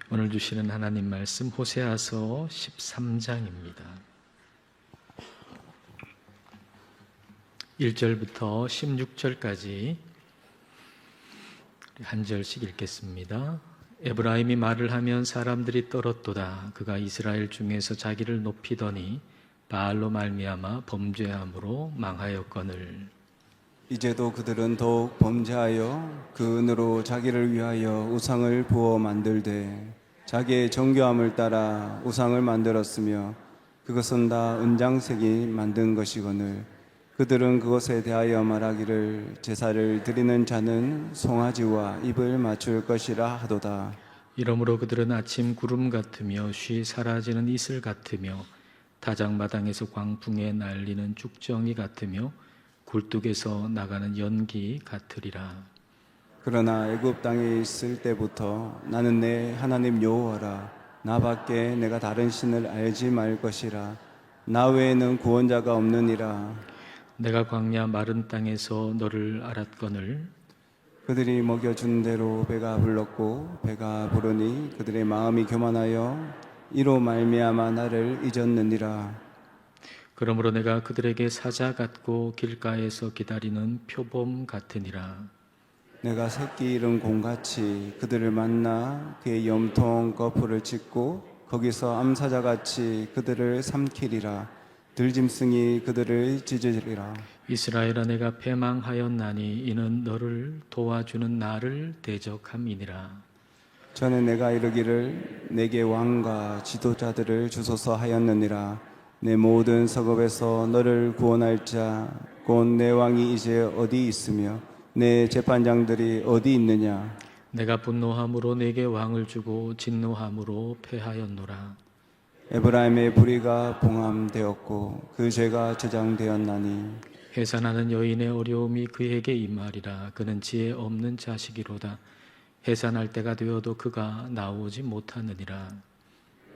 오늘 주시는 하나님 말씀 호세아서 13장입니다. 1절부터 16절까지 한 절씩 읽겠습니다. 에브라임이 말을 하면 사람들이 떨었도다. 그가 이스라엘 중에서 자기를 높이더니 바알로 말미암아 범죄함으로 망하였거늘. 이제도 그들은 더욱 범죄하여 그 은으로 자기를 위하여 우상을 부어 만들되 자기의 정교함을 따라 우상을 만들었으며 그것은 다 은장색이 만든 것이거늘. 그들은 그것에 대하여 말하기를 제사를 드리는 자는 송아지와 입을 맞출 것이라 하도다. 이러므로 그들은 아침 구름 같으며 쉬 사라지는 이슬 같으며 다장마당에서 광풍에 날리는 죽정이 같으며 굴뚝에서 나가는 연기 같으리라. 그러나 애굽 땅에 있을 때부터 나는 내 하나님 여호와라. 나밖에 내가 다른 신을 알지 말 것이라. 나 외에는 구원자가 없느니라. 내가 광야 마른 땅에서 너를 알았거늘. 그들이 먹여준 대로 배가 불렀고 배가 부르니 그들의 마음이 교만하여 이로 말미암아 나를 잊었느니라. 그러므로 내가 그들에게 사자 같고 길가에서 기다리는 표범 같으니라. 내가 새끼 잃은 곰같이 그들을 만나 그의 염통 거풀을 찢고 거기서 암사자같이 그들을 삼키리라. 들짐승이 그들을 찢으리라. 이스라엘아, 내가 패망하였나니 이는 너를 도와주는 나를 대적함이니라. 전에 내가 이르기를 내게 왕과 지도자들을 주소서 하였느니라. 내 모든 성읍에서 너를 구원할 자 곧 내 왕이 이제 어디 있으며 내 재판장들이 어디 있느냐. 내가 분노함으로 내게 왕을 주고 진노함으로 패하였노라. 에브라임의 불의가 봉함되었고 그 죄가 저장되었나니 해산하는 여인의 어려움이 그에게 임하리라. 그는 지혜 없는 자식이로다. 해산할 때가 되어도 그가 나오지 못하느니라.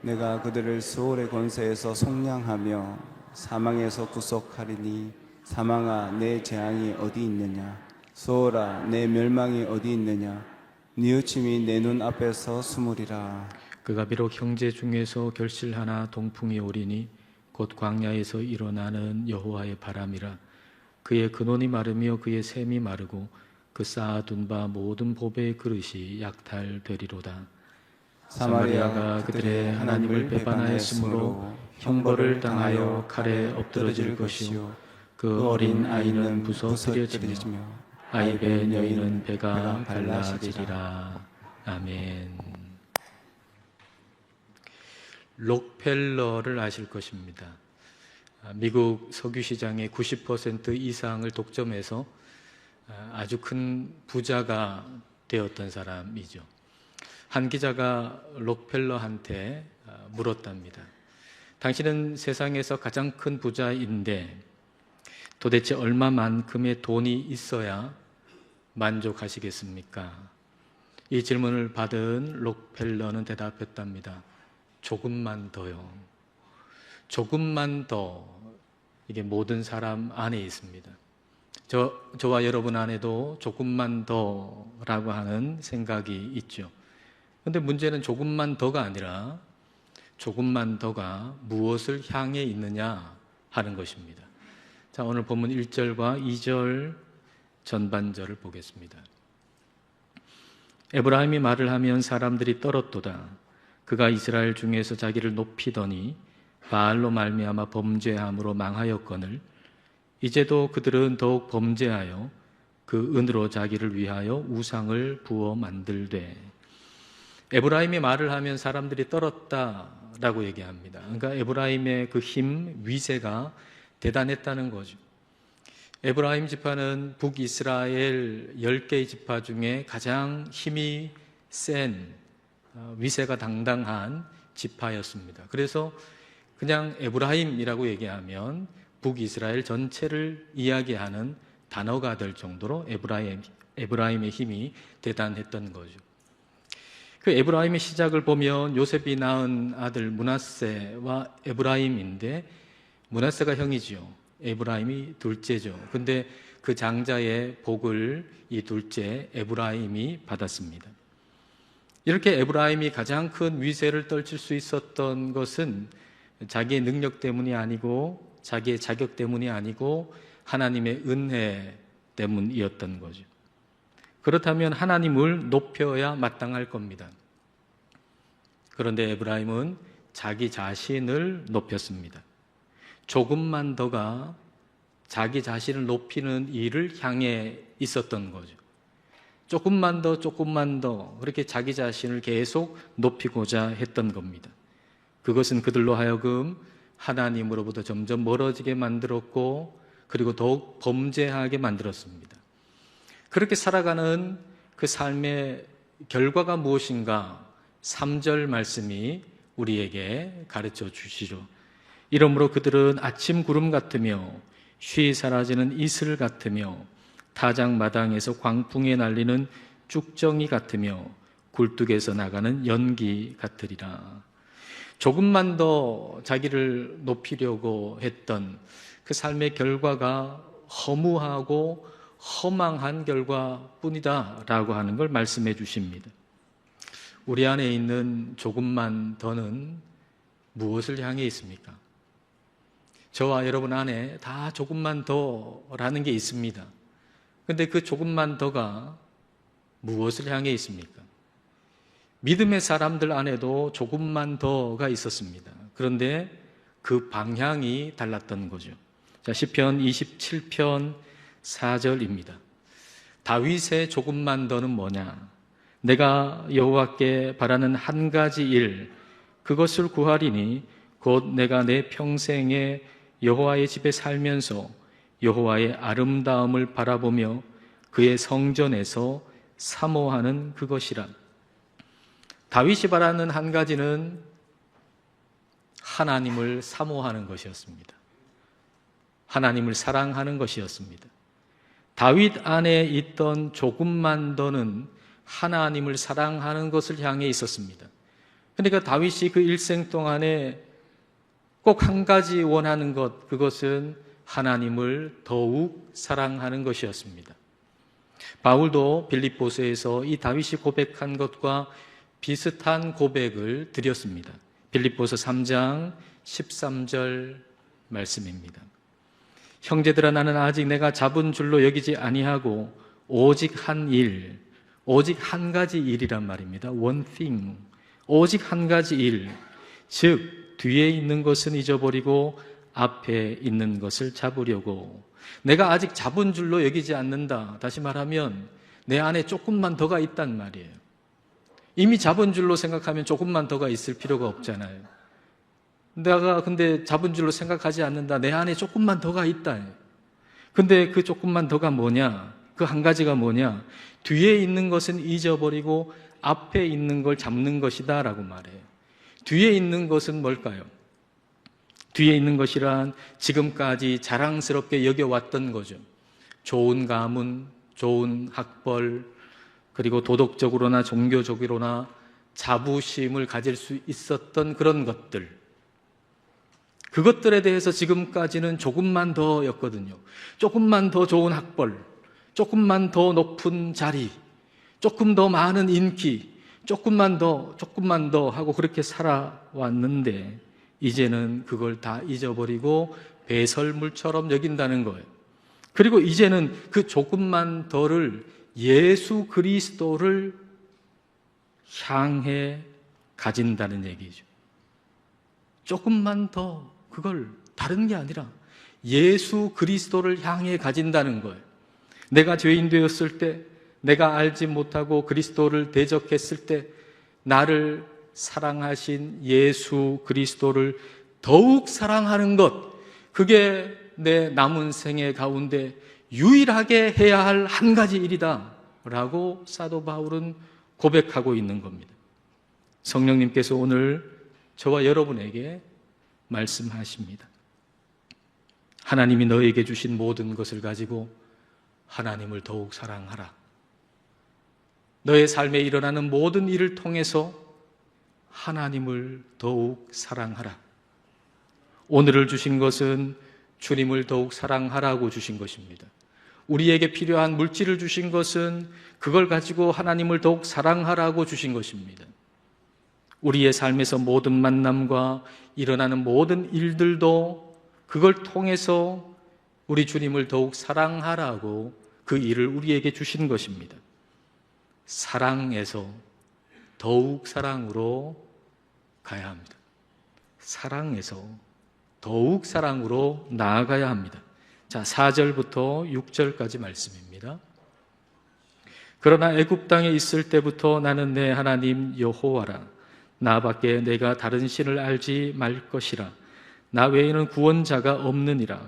내가 그들을 수월의 권세에서 속량하며 사망에서 구속하리니 사망아 내 재앙이 어디 있느냐. 수월아 내 멸망이 어디 있느냐. 뉘우침이 내 눈 앞에서 숨으리라. 그가 비록 형제 중에서 결실하나 동풍이 오리니 곧 광야에서 일어나는 여호와의 바람이라. 그의 근원이 마르며 그의 샘이 마르고 그 쌓아둔 바 모든 보배의 그릇이 약탈되리로다. 사마리아가 그들의 하나님을 배반하였으므로 형벌을 당하여 칼에 엎드러질 것이요 그 어린 아이는 부서뜨려지며 아이의 여인은 배가 갈라지리라. 아멘. 록펠러를 아실 것입니다. 미국 석유시장의 90% 이상을 독점해서 아주 큰 부자가 되었던 사람이죠. 한 기자가 록펠러한테 물었답니다. 당신은 세상에서 가장 큰 부자인데 도대체 얼마만큼의 돈이 있어야 만족하시겠습니까? 이 질문을 받은 록펠러는 대답했답니다. 조금만 더요. 조금만 더. 이게 모든 사람 안에 있습니다. 저와 여러분 안에도 조금만 더라고 하는 생각이 있죠. 그런데 문제는 조금만 더가 아니라 조금만 더가 무엇을 향해 있느냐 하는 것입니다. 자, 오늘 본문 1절과 2절 전반절을 보겠습니다. 에브라임이 말을 하면 사람들이 떨었도다. 그가 이스라엘 중에서 자기를 높이더니 바알로 말미암아 범죄함으로 망하였거늘. 이제도 그들은 더욱 범죄하여 그 은으로 자기를 위하여 우상을 부어 만들되. 에브라임이 말을 하면 사람들이 떨었다라고 얘기합니다. 그러니까 에브라임의 그 힘, 위세가 대단했다는 거죠. 에브라임 지파는 북이스라엘 10개의 지파 중에 가장 힘이 센, 위세가 당당한 지파였습니다. 그래서 그냥 에브라임이라고 얘기하면 북이스라엘 전체를 이야기하는 단어가 될 정도로 에브라임의 힘이 대단했던 거죠. 그 에브라임의 시작을 보면 요셉이 낳은 아들 므낫세와 에브라임인데 므낫세가 형이지요. 에브라임이 둘째죠. 근데 그 장자의 복을 이 둘째 에브라임이 받았습니다. 이렇게 에브라임이 가장 큰 위세를 떨칠 수 있었던 것은 자기의 능력 때문이 아니고 자기의 자격 때문이 아니고 하나님의 은혜 때문이었던 거죠. 그렇다면 하나님을 높여야 마땅할 겁니다. 그런데 에브라임은 자기 자신을 높였습니다. 조금만 더가 자기 자신을 높이는 일을 향해 있었던 거죠. 조금만 더 그렇게 자기 자신을 계속 높이고자 했던 겁니다. 그것은 그들로 하여금 하나님으로부터 점점 멀어지게 만들었고 그리고 더욱 범죄하게 만들었습니다. 그렇게 살아가는 그 삶의 결과가 무엇인가 3절 말씀이 우리에게 가르쳐 주시죠. 이러므로 그들은 아침 구름 같으며 쉬 사라지는 이슬 같으며 타작 마당에서 광풍에 날리는 쭉정이 같으며 굴뚝에서 나가는 연기 같으리라. 조금만 더 자기를 높이려고 했던 그 삶의 결과가 허무하고 허망한 결과뿐이다 라고 하는 걸 말씀해 주십니다. 우리 안에 있는 조금만 더는 무엇을 향해 있습니까? 저와 여러분 안에 다 조금만 더라는 게 있습니다. 근데 그 조금만 더가 무엇을 향해 있습니까? 믿음의 사람들 안에도 조금만 더가 있었습니다. 그런데 그 방향이 달랐던 거죠. 자, 시편 27편 4절입니다. 다윗의 조금만 더는 뭐냐? 내가 여호와께 바라는 한 가지 일, 그것을 구하리니 곧 내가 내 평생에 여호와의 집에 살면서 여호와의 아름다움을 바라보며 그의 성전에서 사모하는 그것이라. 다윗이 바라는 한 가지는 하나님을 사모하는 것이었습니다. 하나님을 사랑하는 것이었습니다. 다윗 안에 있던 조금만 더는 하나님을 사랑하는 것을 향해 있었습니다. 그러니까 다윗이 그 일생 동안에 꼭 한 가지 원하는 것, 그것은 하나님을 더욱 사랑하는 것이었습니다. 바울도 빌립보서에서 이 다윗이 고백한 것과 비슷한 고백을 드렸습니다. 빌립보서 3장 13절 말씀입니다. 형제들아, 나는 아직 내가 잡은 줄로 여기지 아니하고 오직 한 가지 일이란 말입니다. One thing, 오직 한 가지 일, 즉 뒤에 있는 것은 잊어버리고 앞에 있는 것을 잡으려고. 내가 아직 잡은 줄로 여기지 않는다. 다시 말하면 내 안에 조금만 더가 있단 말이에요. 이미 잡은 줄로 생각하면 조금만 더가 있을 필요가 없잖아요. 내가 근데 잡은 줄로 생각하지 않는다. 내 안에 조금만 더가 있다. 근데 그 조금만 더가 뭐냐? 그 한 가지가 뭐냐? 뒤에 있는 것은 잊어버리고 앞에 있는 걸 잡는 것이다 라고 말해요. 뒤에 있는 것은 뭘까요? 뒤에 있는 것이란 지금까지 자랑스럽게 여겨왔던 거죠. 좋은 가문, 좋은 학벌, 그리고 도덕적으로나 종교적으로나 자부심을 가질 수 있었던 그런 것들. 그것들에 대해서 지금까지는 조금만 더였거든요. 조금만 더 좋은 학벌, 조금만 더 높은 자리, 조금 더 많은 인기, 조금만 더 하고 그렇게 살아왔는데 이제는 그걸 다 잊어버리고 배설물처럼 여긴다는 거예요. 그리고 이제는 그 조금만 더를 예수 그리스도를 향해 가진다는 얘기죠. 조금만 더, 그걸 다른 게 아니라 예수 그리스도를 향해 가진다는 거예요. 내가 죄인 되었을 때, 내가 알지 못하고 그리스도를 대적했을 때 나를 사랑하신 예수 그리스도를 더욱 사랑하는 것, 그게 내 남은 생애 가운데 유일하게 해야 할 한 가지 일이다 라고 사도 바울은 고백하고 있는 겁니다. 성령님께서 오늘 저와 여러분에게 말씀하십니다. 하나님이 너에게 주신 모든 것을 가지고 하나님을 더욱 사랑하라. 너의 삶에 일어나는 모든 일을 통해서 하나님을 더욱 사랑하라. 오늘을 주신 것은 주님을 더욱 사랑하라고 주신 것입니다. 우리에게 필요한 물질을 주신 것은 그걸 가지고 하나님을 더욱 사랑하라고 주신 것입니다. 우리의 삶에서 모든 만남과 일어나는 모든 일들도 그걸 통해서 우리 주님을 더욱 사랑하라고 그 일을 우리에게 주신 것입니다. 사랑에서 더욱 사랑으로 가야 합니다. 사랑에서 더욱 사랑으로 나아가야 합니다. 자, 4절부터 6절까지 말씀입니다. 그러나 애굽 땅에 있을 때부터 나는 내 하나님 여호와라. 나밖에 내가 다른 신을 알지 말 것이라. 나 외에는 구원자가 없느니라.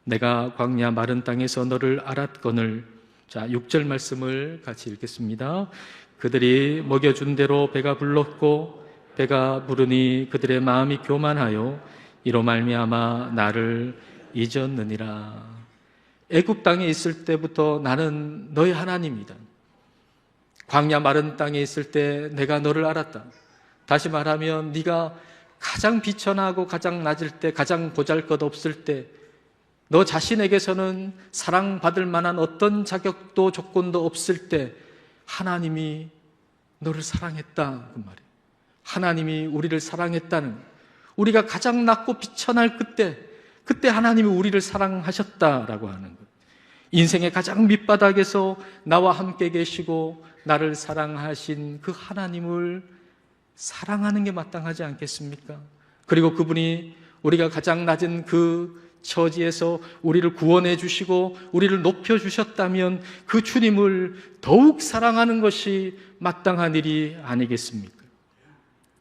내가 광야 마른 땅에서 너를 알았거늘. 자, 6절 말씀을 같이 읽겠습니다. 그들이 먹여준 대로 배가 불렀고 배가 부르니 그들의 마음이 교만하여 이로 말미암아 나를 잊었느니라. 애굽 땅에 있을 때부터 나는 너의 하나님이다. 광야 마른 땅에 있을 때 내가 너를 알았다. 다시 말하면 네가 가장 비천하고 가장 낮을 때, 가장 보잘것없을 때, 너 자신에게서는 사랑받을 만한 어떤 자격도 조건도 없을 때 하나님이 너를 사랑했다 그 말이에요. 하나님이 우리를 사랑했다는, 우리가 가장 낮고 비천할 그때 하나님이 우리를 사랑하셨다라고 하는 것. 인생의 가장 밑바닥에서 나와 함께 계시고 나를 사랑하신 그 하나님을 사랑하는 게 마땅하지 않겠습니까? 그리고 그분이 우리가 가장 낮은 그 처지에서 우리를 구원해 주시고 우리를 높여 주셨다면 그 주님을 더욱 사랑하는 것이 마땅한 일이 아니겠습니까?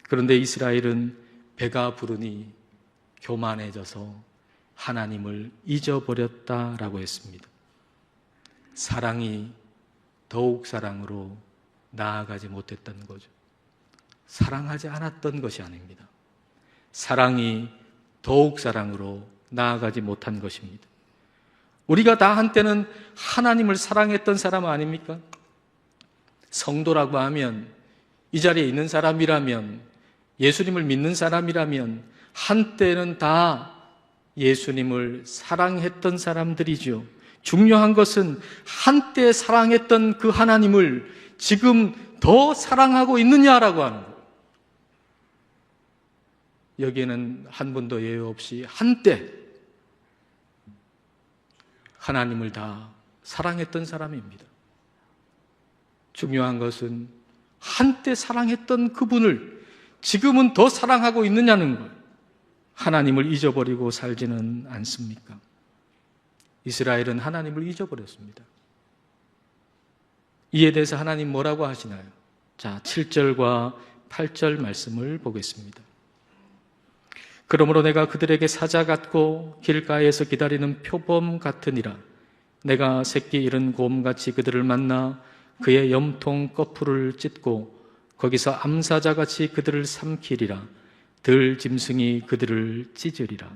그런데 이스라엘은 배가 부르니 교만해져서 하나님을 잊어버렸다라고 했습니다. 사랑이 더욱 사랑으로 나아가지 못했던 거죠. 사랑하지 않았던 것이 아닙니다. 사랑이 더욱 사랑으로 나아가지 못한 것입니다. 우리가 다 한때는 하나님을 사랑했던 사람 아닙니까? 성도라고 하면, 이 자리에 있는 사람이라면, 예수님을 믿는 사람이라면 한때는 다 예수님을 사랑했던 사람들이죠. 중요한 것은 한때 사랑했던 그 하나님을 지금 더 사랑하고 있느냐라고 하는 거예요. 여기에는 한 분도 예외 없이 한때 하나님을 다 사랑했던 사람입니다. 중요한 것은 한때 사랑했던 그분을 지금은 더 사랑하고 있느냐는 것. 하나님을 잊어버리고 살지는 않습니까? 이스라엘은 하나님을 잊어버렸습니다. 이에 대해서 하나님 뭐라고 하시나요? 자, 7절과 8절 말씀을 보겠습니다. 그러므로 내가 그들에게 사자 같고 길가에서 기다리는 표범 같으니라. 내가 새끼 잃은 곰같이 그들을 만나 그의 염통 거풀을 찢고 거기서 암사자같이 그들을 삼키리라. 들 짐승이 그들을 찢으리라.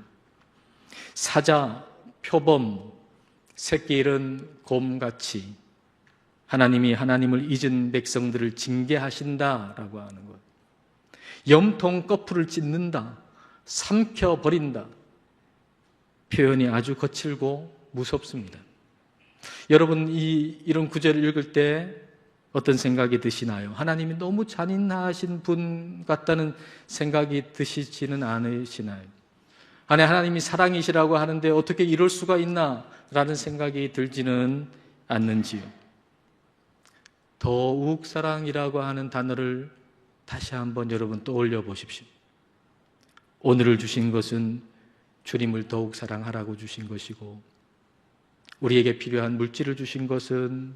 사자, 표범, 새끼 잃은 곰같이 하나님이 하나님을 잊은 백성들을 징계하신다라고 하는 것. 염통 거풀을 찢는다, 삼켜버린다. 표현이 아주 거칠고 무섭습니다. 여러분, 이런 구절을 읽을 때 어떤 생각이 드시나요? 하나님이 너무 잔인하신 분 같다는 생각이 드시지는 않으시나요? 아니, 하나님이 사랑이시라고 하는데 어떻게 이럴 수가 있나? 라는 생각이 들지는 않는지요? 더욱 사랑이라고 하는 단어를 다시 한번 여러분 떠올려 보십시오. 오늘을 주신 것은 주님을 더욱 사랑하라고 주신 것이고, 우리에게 필요한 물질을 주신 것은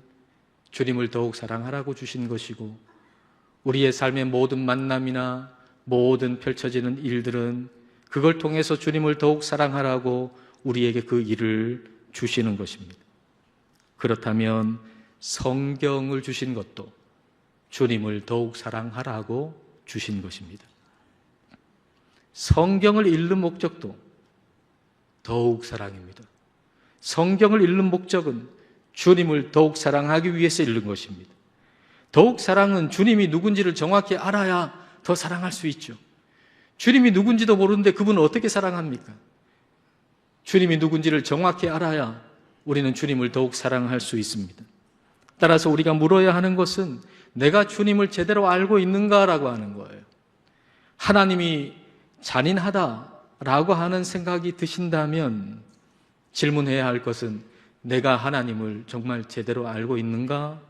주님을 더욱 사랑하라고 주신 것이고, 우리의 삶의 모든 만남이나 모든 펼쳐지는 일들은 그걸 통해서 주님을 더욱 사랑하라고 우리에게 그 일을 주시는 것입니다. 그렇다면 성경을 주신 것도 주님을 더욱 사랑하라고 주신 것입니다. 성경을 읽는 목적도 더욱 사랑입니다. 성경을 읽는 목적은 주님을 더욱 사랑하기 위해서 읽는 것입니다. 더욱 사랑은 주님이 누군지를 정확히 알아야 더 사랑할 수 있죠. 주님이 누군지도 모르는데 그분을 어떻게 사랑합니까? 주님이 누군지를 정확히 알아야 우리는 주님을 더욱 사랑할 수 있습니다. 따라서 우리가 물어야 하는 것은 내가 주님을 제대로 알고 있는가라고 하는 거예요. 하나님이 잔인하다라고 하는 생각이 드신다면 질문해야 할 것은 내가 하나님을 정말 제대로 알고 있는가?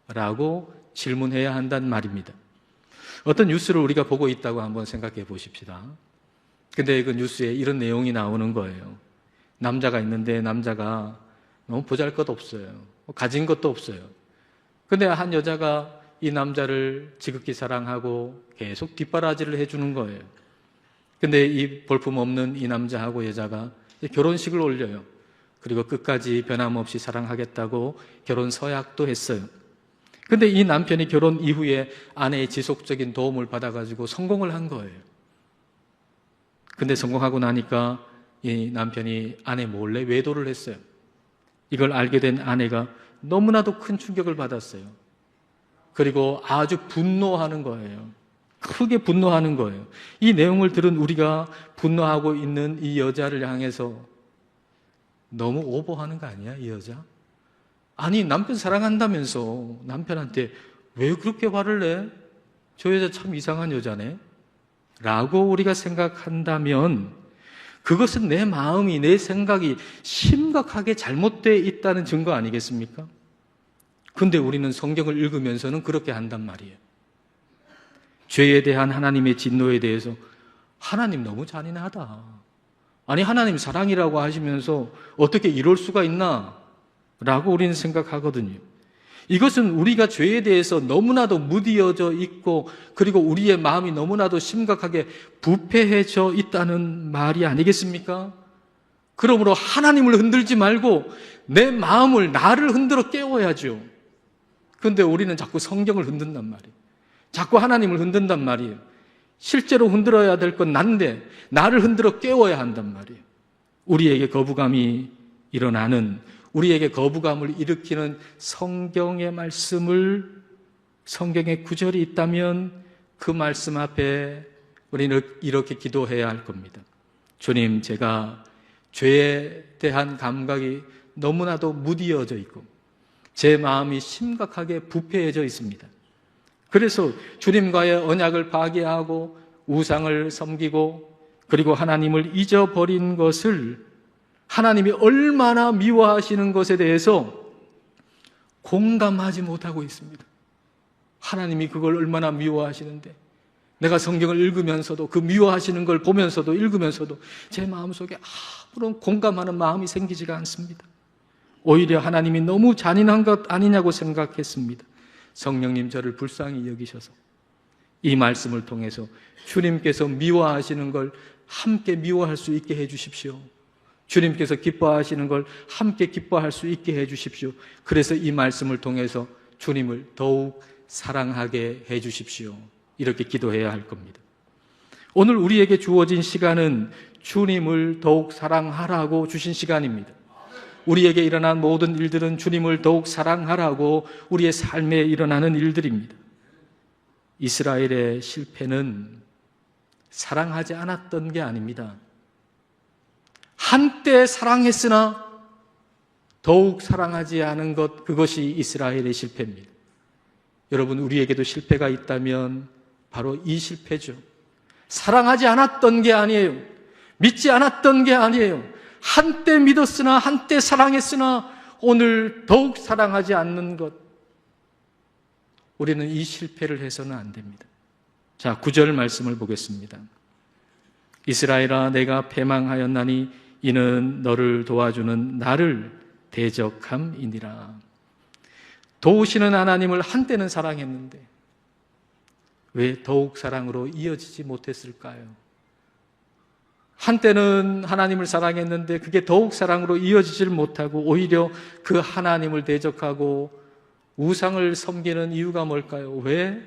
라고 질문해야 한단 말입니다. 어떤 뉴스를 우리가 보고 있다고 한번 생각해 보십시다. 근데 그 뉴스에 이런 내용이 나오는 거예요. 남자가 있는데 남자가 너무 보잘것없어요. 가진 것도 없어요. 근데 한 여자가 이 남자를 지극히 사랑하고 계속 뒷바라지를 해주는 거예요. 근데 이 볼품없는 이 남자하고 여자가 결혼식을 올려요. 그리고 끝까지 변함없이 사랑하겠다고 결혼 서약도 했어요. 근데 이 남편이 결혼 이후에 아내의 지속적인 도움을 받아가지고 성공을 한 거예요. 근데 성공하고 나니까 이 남편이 아내 몰래 외도를 했어요. 이걸 알게 된 아내가 너무나도 큰 충격을 받았어요. 그리고 아주 분노하는 거예요. 크게 분노하는 거예요. 이 내용을 들은 우리가 분노하고 있는 이 여자를 향해서 너무 오버하는 거 아니야, 이 여자? 아니, 남편 사랑한다면서 남편한테 왜 그렇게 화를 내? 저 여자 참 이상한 여자네? 라고 우리가 생각한다면 그것은 내 마음이, 내 생각이 심각하게 잘못되어 있다는 증거 아니겠습니까? 근데 우리는 성경을 읽으면서는 그렇게 한단 말이에요. 죄에 대한 하나님의 진노에 대해서 하나님 너무 잔인하다. 아니, 하나님 사랑이라고 하시면서 어떻게 이럴 수가 있나? 라고 우리는 생각하거든요. 이것은 우리가 죄에 대해서 너무나도 무디어져 있고 그리고 우리의 마음이 너무나도 심각하게 부패해져 있다는 말이 아니겠습니까? 그러므로 하나님을 흔들지 말고 내 마음을, 나를 흔들어 깨워야죠. 그런데 우리는 자꾸 성경을 흔든단 말이에요. 자꾸 하나님을 흔든단 말이에요. 실제로 흔들어야 될 건 난데 나를 흔들어 깨워야 한단 말이에요. 우리에게 거부감이 일어나는, 우리에게 거부감을 일으키는 성경의 말씀을, 성경의 구절이 있다면 그 말씀 앞에 우리는 이렇게 기도해야 할 겁니다. 주님, 제가 죄에 대한 감각이 너무나도 무디어져 있고 제 마음이 심각하게 부패해져 있습니다. 그래서 주님과의 언약을 파괴하고 우상을 섬기고 그리고 하나님을 잊어버린 것을, 하나님이 얼마나 미워하시는 것에 대해서 공감하지 못하고 있습니다. 하나님이 그걸 얼마나 미워하시는데 내가 성경을 읽으면서도 그 미워하시는 걸 보면서도 읽으면서도 제 마음속에 아무런 공감하는 마음이 생기지가 않습니다. 오히려 하나님이 너무 잔인한 것 아니냐고 생각했습니다. 성령님, 저를 불쌍히 여기셔서 이 말씀을 통해서 주님께서 미워하시는 걸 함께 미워할 수 있게 해 주십시오. 주님께서 기뻐하시는 걸 함께 기뻐할 수 있게 해 주십시오. 그래서 이 말씀을 통해서 주님을 더욱 사랑하게 해 주십시오. 이렇게 기도해야 할 겁니다. 오늘 우리에게 주어진 시간은 주님을 더욱 사랑하라고 주신 시간입니다. 우리에게 일어난 모든 일들은 주님을 더욱 사랑하라고 우리의 삶에 일어나는 일들입니다. 이스라엘의 실패는 사랑하지 않았던 게 아닙니다. 한때 사랑했으나 더욱 사랑하지 않은 것, 그것이 이스라엘의 실패입니다. 여러분, 우리에게도 실패가 있다면 바로 이 실패죠. 사랑하지 않았던 게 아니에요. 믿지 않았던 게 아니에요. 한때 믿었으나, 한때 사랑했으나 오늘 더욱 사랑하지 않는 것, 우리는 이 실패를 해서는 안 됩니다. 자, 9절 말씀을 보겠습니다. 이스라엘아, 내가 패망하였나니 이는 너를 도와주는 나를 대적함이니라. 도우시는 하나님을 한때는 사랑했는데 왜 더욱 사랑으로 이어지지 못했을까요? 한때는 하나님을 사랑했는데 그게 더욱 사랑으로 이어지질 못하고 오히려 그 하나님을 대적하고 우상을 섬기는 이유가 뭘까요? 왜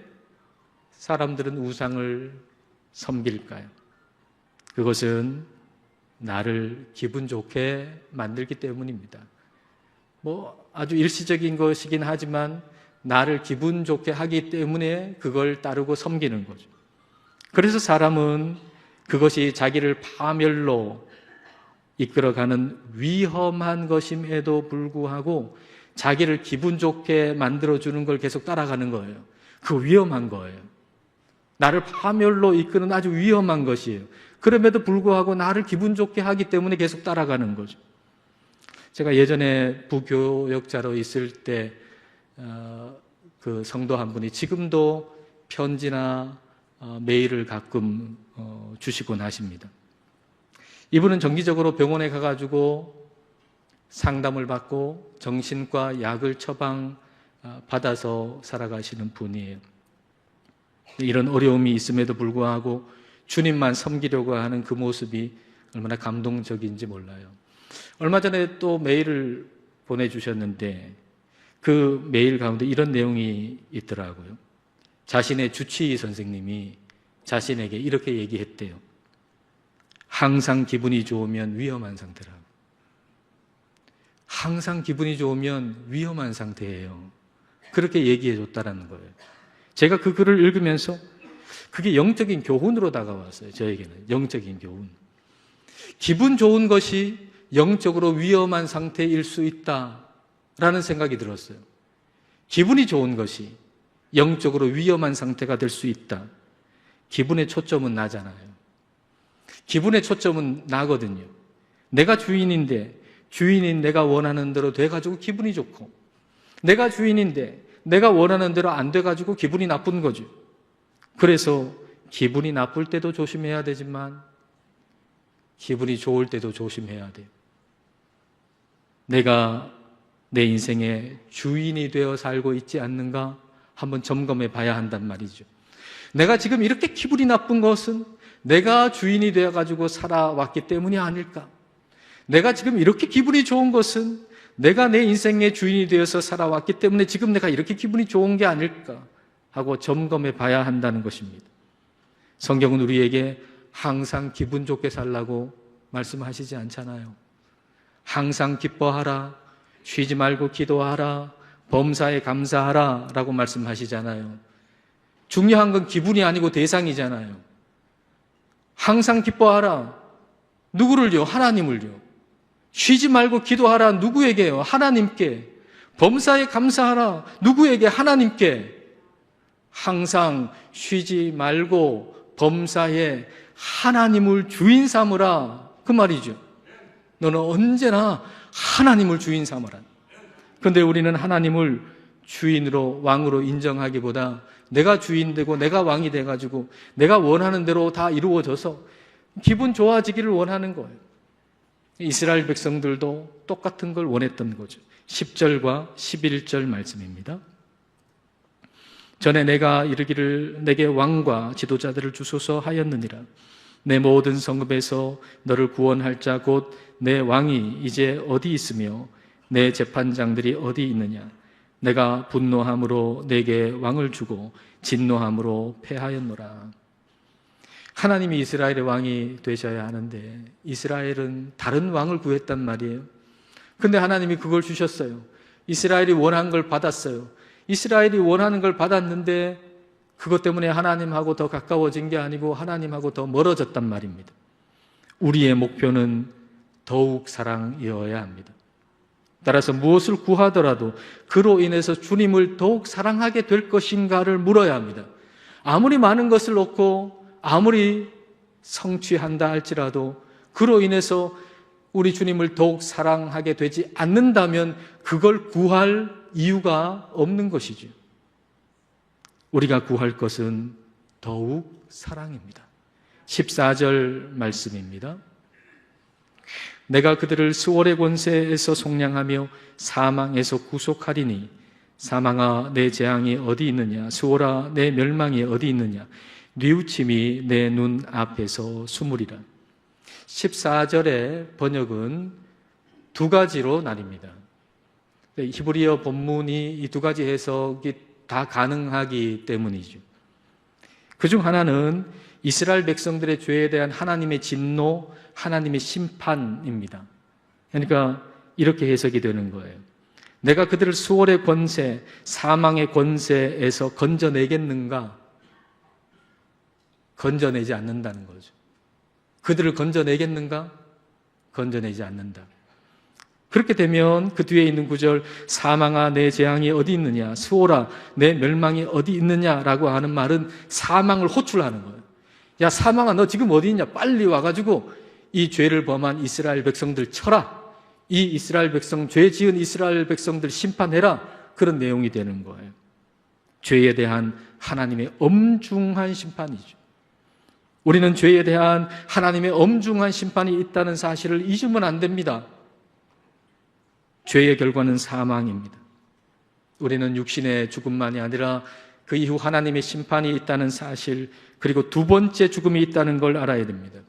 사람들은 우상을 섬길까요? 그것은 나를 기분 좋게 만들기 때문입니다. 아주 일시적인 것이긴 하지만 나를 기분 좋게 하기 때문에 그걸 따르고 섬기는 거죠. 그래서 사람은 그것이 자기를 파멸로 이끌어가는 위험한 것임에도 불구하고 자기를 기분 좋게 만들어주는 걸 계속 따라가는 거예요. 그 위험한 거예요. 나를 파멸로 이끄는 아주 위험한 것이에요. 그럼에도 불구하고 나를 기분 좋게 하기 때문에 계속 따라가는 거죠. 제가 예전에 부교역자로 있을 때 그 성도 한 분이 지금도 편지나 메일을 가끔 주시곤 하십니다. 이분은 정기적으로 병원에 가가지고 상담을 받고 정신과 약을 처방 받아서 살아가시는 분이에요. 이런 어려움이 있음에도 불구하고 주님만 섬기려고 하는 그 모습이 얼마나 감동적인지 몰라요. 얼마 전에 또 메일을 보내주셨는데 그 메일 가운데 이런 내용이 있더라고요. 자신의 주치의 선생님이 자신에게 이렇게 얘기했대요. 항상 기분이 좋으면 위험한 상태라고. 항상 기분이 좋으면 위험한 상태예요. 그렇게 얘기해 줬다라는 거예요. 제가 그 글을 읽으면서 그게 영적인 교훈으로 다가왔어요. 저에게는 영적인 교훈. 기분 좋은 것이 영적으로 위험한 상태일 수 있다라는 생각이 들었어요. 기분이 좋은 것이 영적으로 위험한 상태가 될 수 있다. 기분의 초점은 나잖아요. 기분의 초점은 나거든요. 내가 주인인데 주인인 내가 원하는 대로 돼가지고 기분이 좋고, 내가 주인인데 내가 원하는 대로 안 돼가지고 기분이 나쁜 거죠. 그래서 기분이 나쁠 때도 조심해야 되지만 기분이 좋을 때도 조심해야 돼요. 내가 내 인생의 주인이 되어 살고 있지 않는가 한번 점검해 봐야 한단 말이죠. 내가 지금 이렇게 기분이 나쁜 것은 내가 주인이 되어가지고 살아왔기 때문이 아닐까? 내가 지금 이렇게 기분이 좋은 것은 내가 내 인생의 주인이 되어서 살아왔기 때문에 지금 내가 이렇게 기분이 좋은 게 아닐까 하고 점검해 봐야 한다는 것입니다. 성경은 우리에게 항상 기분 좋게 살라고 말씀하시지 않잖아요. 항상 기뻐하라, 쉬지 말고 기도하라, 범사에 감사하라 라고 말씀하시잖아요. 중요한 건 기분이 아니고 대상이잖아요. 항상 기뻐하라. 누구를요? 하나님을요. 쉬지 말고 기도하라. 누구에게요? 하나님께. 범사에 감사하라. 누구에게? 하나님께. 항상 쉬지 말고 범사에 하나님을 주인 삼으라. 그 말이죠. 너는 언제나 하나님을 주인 삼으라. 그런데 우리는 하나님을 주인으로, 왕으로 인정하기보다 내가 주인 되고 내가 왕이 돼가지고 내가 원하는 대로 다 이루어져서 기분 좋아지기를 원하는 거예요. 이스라엘 백성들도 똑같은 걸 원했던 거죠. 10절과 11절 말씀입니다. 전에 내가 이르기를 내게 왕과 지도자들을 주소서 하였느니라. 내 모든 성읍에서 너를 구원할 자 곧 내 왕이 이제 어디 있으며 내 재판장들이 어디 있느냐. 내가 분노함으로 내게 왕을 주고 진노함으로 패하였노라. 하나님이 이스라엘의 왕이 되셔야 하는데 이스라엘은 다른 왕을 구했단 말이에요. 근데 하나님이 그걸 주셨어요. 이스라엘이 원한 걸 받았어요. 이스라엘이 원하는 걸 받았는데 그것 때문에 하나님하고 더 가까워진 게 아니고 하나님하고 더 멀어졌단 말입니다. 우리의 목표는 더욱 사랑이어야 합니다. 따라서 무엇을 구하더라도 그로 인해서 주님을 더욱 사랑하게 될 것인가를 물어야 합니다. 아무리 많은 것을 얻고 아무리 성취한다 할지라도 그로 인해서 우리 주님을 더욱 사랑하게 되지 않는다면 그걸 구할 이유가 없는 것이죠. 우리가 구할 것은 더욱 사랑입니다. 14절 말씀입니다. 내가 그들을 수월의 권세에서 속량하며 사망에서 구속하리니 사망아 내 재앙이 어디 있느냐, 수월아 내 멸망이 어디 있느냐, 뉘우침이 내 눈 앞에서 숨으리라. 14절의 번역은 두 가지로 나뉩니다. 히브리어 본문이 이 두 가지 해석이 다 가능하기 때문이죠. 그중 하나는 이스라엘 백성들의 죄에 대한 하나님의 진노, 하나님의 심판입니다. 그러니까 이렇게 해석이 되는 거예요. 내가 그들을 수월의 권세, 사망의 권세에서 건져내겠는가? 건져내지 않는다는 거죠. 그들을 건져내겠는가? 건져내지 않는다. 그렇게 되면 그 뒤에 있는 구절, 사망아 내 재앙이 어디 있느냐, 수오라 내 멸망이 어디 있느냐라고 하는 말은 사망을 호출하는 거예요. 야, 사망아 너 지금 어디 있냐, 빨리 와가지고 이 죄를 범한 이스라엘 백성들 쳐라, 이 이스라엘 백성, 죄 지은 이스라엘 백성들 심판해라, 그런 내용이 되는 거예요. 죄에 대한 하나님의 엄중한 심판이죠. 우리는 죄에 대한 하나님의 엄중한 심판이 있다는 사실을 잊으면 안 됩니다. 죄의 결과는 사망입니다. 우리는 육신의 죽음만이 아니라 그 이후 하나님의 심판이 있다는 사실, 그리고 두 번째 죽음이 있다는 걸 알아야 됩니다.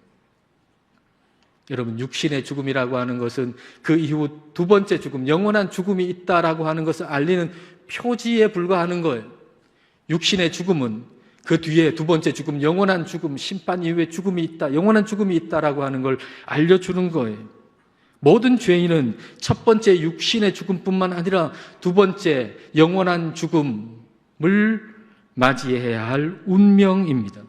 여러분, 육신의 죽음이라고 하는 것은 그 이후 두 번째 죽음, 영원한 죽음이 있다라고 하는 것을 알리는 표지에 불과하는 거예요. 육신의 죽음은 그 뒤에 두 번째 죽음, 영원한 죽음, 심판 이후에 죽음이 있다, 영원한 죽음이 있다라고 하는 걸 알려주는 거예요. 모든 죄인은 첫 번째 육신의 죽음뿐만 아니라 두 번째 영원한 죽음을 맞이해야 할 운명입니다.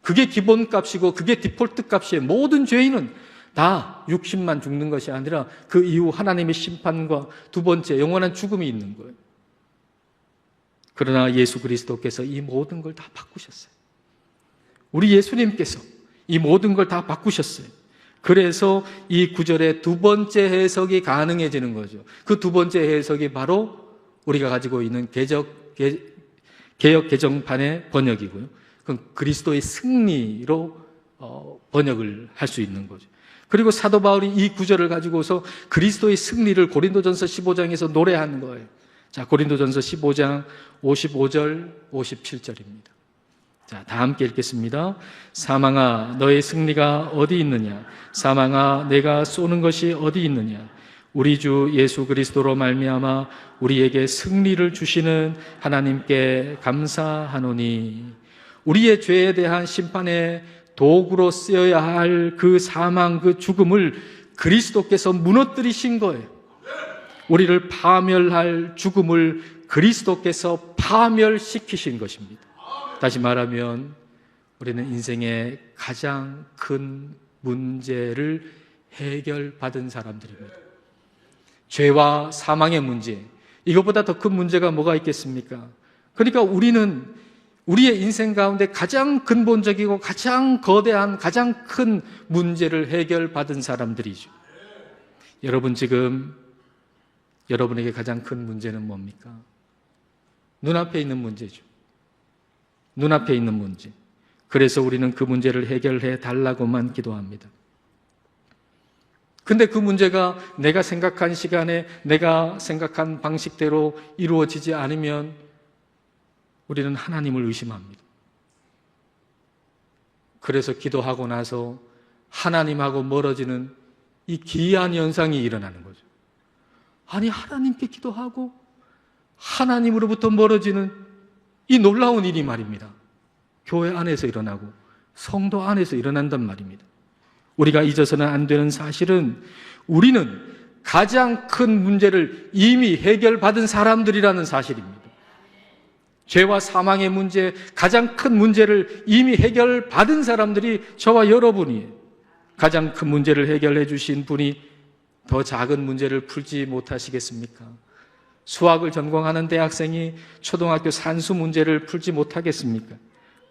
그게 기본값이고 그게 디폴트 값이에요. 모든 죄인은 다 육신만 죽는 것이 아니라 그 이후 하나님의 심판과 두 번째 영원한 죽음이 있는 거예요. 그러나 예수 그리스도께서 이 모든 걸 다 바꾸셨어요. 우리 예수님께서 이 모든 걸 다 바꾸셨어요. 그래서 이 구절의 두 번째 해석이 가능해지는 거죠. 그 두 번째 해석이 바로 우리가 가지고 있는 개역 개정판의 번역이고요. 그건 그리스도의 승리로 번역을 할 수 있는 거죠. 그리고 사도 바울이 이 구절을 가지고서 그리스도의 승리를 고린도전서 15장에서 노래하는 거예요. 자, 고린도전서 15장 55절, 57절입니다. 자, 다 함께 읽겠습니다. 사망아, 너의 승리가 어디 있느냐? 사망아, 내가 쏘는 것이 어디 있느냐? 우리 주 예수 그리스도로 말미암아 우리에게 승리를 주시는 하나님께 감사하노니. 우리의 죄에 대한 심판의 도구로 쓰여야 할 그 사망, 그 죽음을 그리스도께서 무너뜨리신 거예요. 우리를 파멸할 죽음을 그리스도께서 파멸시키신 것입니다. 다시 말하면 우리는 인생의 가장 큰 문제를 해결받은 사람들입니다. 죄와 사망의 문제, 이것보다 더 큰 문제가 뭐가 있겠습니까? 그러니까 우리는 우리의 인생 가운데 가장 근본적이고 가장 거대한, 가장 큰 문제를 해결받은 사람들이죠. 여러분, 지금 여러분에게 가장 큰 문제는 뭡니까? 눈앞에 있는 문제죠. 눈앞에 있는 문제. 그래서 우리는 그 문제를 해결해 달라고만 기도합니다. 근데 그 문제가 내가 생각한 시간에 내가 생각한 방식대로 이루어지지 않으면 우리는 하나님을 의심합니다. 그래서 기도하고 나서 하나님하고 멀어지는 이 기이한 현상이 일어나는 거죠. 아니, 하나님께 기도하고 하나님으로부터 멀어지는 이 놀라운 일이 말입니다. 교회 안에서 일어나고 성도 안에서 일어난단 말입니다. 우리가 잊어서는 안 되는 사실은 우리는 가장 큰 문제를 이미 해결받은 사람들이라는 사실입니다. 죄와 사망의 문제, 가장 큰 문제를 이미 해결받은 사람들이 저와 여러분이에요. 가장 큰 문제를 해결해 주신 분이 더 작은 문제를 풀지 못하시겠습니까? 수학을 전공하는 대학생이 초등학교 산수 문제를 풀지 못하겠습니까?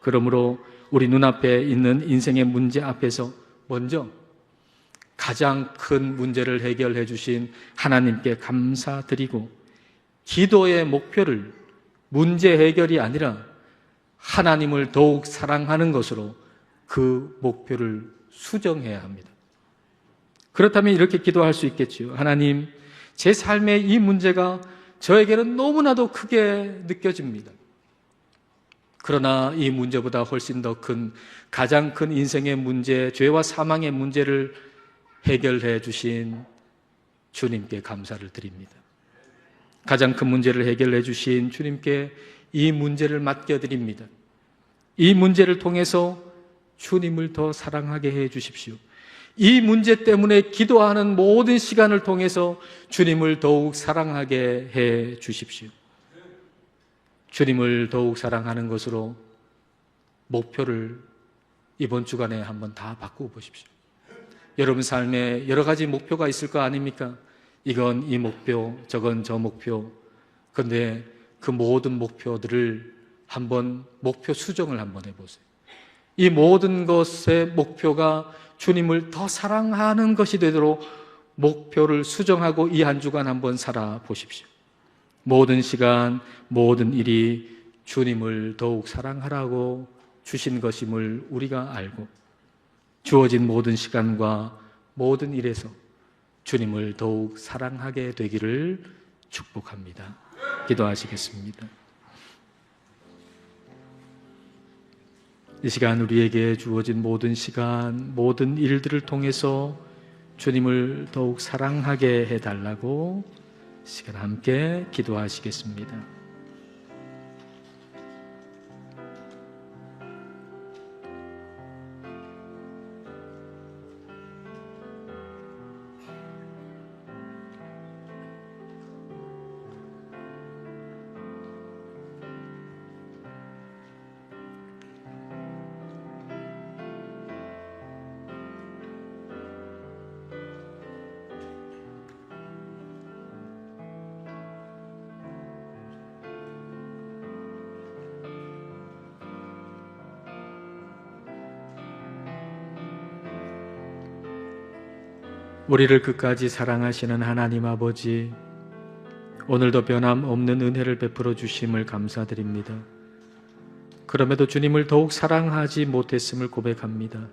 그러므로 우리 눈앞에 있는 인생의 문제 앞에서 먼저 가장 큰 문제를 해결해 주신 하나님께 감사드리고, 기도의 목표를 문제 해결이 아니라 하나님을 더욱 사랑하는 것으로 그 목표를 수정해야 합니다. 그렇다면 이렇게 기도할 수 있겠지요. 하나님, 제 삶의 이 문제가 저에게는 너무나도 크게 느껴집니다. 그러나 이 문제보다 훨씬 더 큰, 가장 큰 인생의 문제, 죄와 사망의 문제를 해결해 주신 주님께 감사를 드립니다. 가장 큰 문제를 해결해 주신 주님께 이 문제를 맡겨드립니다. 이 문제를 통해서 주님을 더 사랑하게 해 주십시오. 이 문제 때문에 기도하는 모든 시간을 통해서 주님을 더욱 사랑하게 해 주십시오. 주님을 더욱 사랑하는 것으로 목표를 이번 주간에 한번 다 바꾸어 보십시오. 여러분 삶에 여러 가지 목표가 있을 거 아닙니까? 이건 이 목표, 저건 저 목표. 그런데 그 모든 목표들을 한번 목표 수정을 한번 해보세요. 이 모든 것의 목표가 주님을 더 사랑하는 것이 되도록 목표를 수정하고 이 한 주간 한번 살아보십시오. 모든 시간, 모든 일이 주님을 더욱 사랑하라고 주신 것임을 우리가 알고 주어진 모든 시간과 모든 일에서 주님을 더욱 사랑하게 되기를 축복합니다. 기도하시겠습니다. 이 시간 우리에게 주어진 모든 시간, 모든 일들을 통해서 주님을 더욱 사랑하게 해달라고 시간 함께 기도하시겠습니다. 우리를 끝까지 사랑하시는 하나님 아버지, 오늘도 변함없는 은혜를 베풀어 주심을 감사드립니다. 그럼에도 주님을 더욱 사랑하지 못했음을 고백합니다.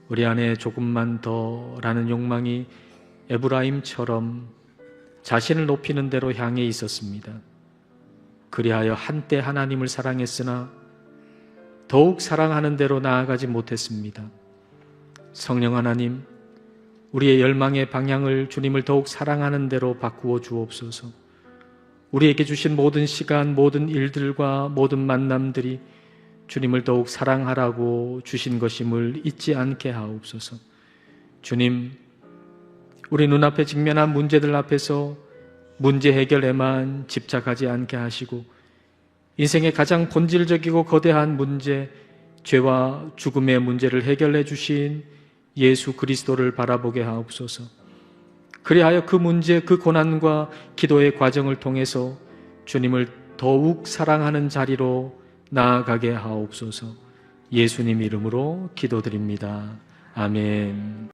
우리 안에 조금만 더라는 욕망이 에브라임처럼 자신을 높이는 대로 향해 있었습니다. 그리하여 한때 하나님을 사랑했으나 더욱 사랑하는 대로 나아가지 못했습니다. 성령 하나님, 우리의 열망의 방향을 주님을 더욱 사랑하는 대로 바꾸어 주옵소서. 우리에게 주신 모든 시간, 모든 일들과 모든 만남들이 주님을 더욱 사랑하라고 주신 것임을 잊지 않게 하옵소서. 주님, 우리 눈앞에 직면한 문제들 앞에서 문제 해결에만 집착하지 않게 하시고 인생의 가장 본질적이고 거대한 문제, 죄와 죽음의 문제를 해결해 주신 예수 그리스도를 바라보게 하옵소서. 그리하여 그 문제, 그 고난과 기도의 과정을 통해서 주님을 더욱 사랑하는 자리로 나아가게 하옵소서. 예수님 이름으로 기도드립니다. 아멘.